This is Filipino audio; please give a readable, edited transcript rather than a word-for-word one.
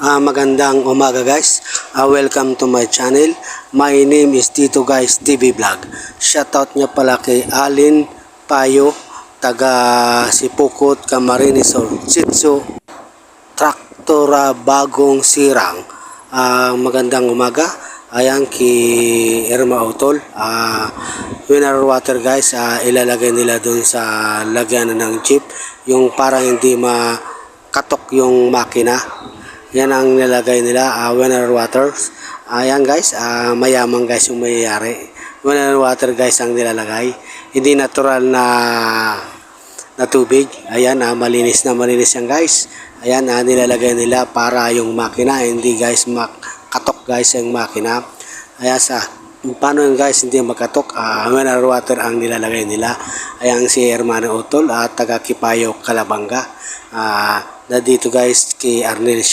Magandang umaga guys. Welcome to my channel. My name is Tito Guys TV Vlog. Shoutout niya pala kay Alin Payo, taga Sipukot, Camarines Sitso, Traktora Bagong Sirang. Magandang umaga. Ayan kay Irma Utol. Mineral water guys, ilalagay nila dun sa lagyan ng jeep, yung parang hindi makatok yung makina. Yan ang nilagay nila, mineral water. Ayan guys, mayaman guys yung mayayari. Mineral water guys ang nilalagay. Hindi natural na tubig. Ayan, malinis yan guys. Ayan, nilalagay nila para yung makina hindi guys makatok guys yung makina. Ayan paano yung guys hindi makatok, mineral water ang nilalagay nila. Ayan si Hermano Utol at taga Kipayo, Calabanga. Na dito guys kay Arnel Shop.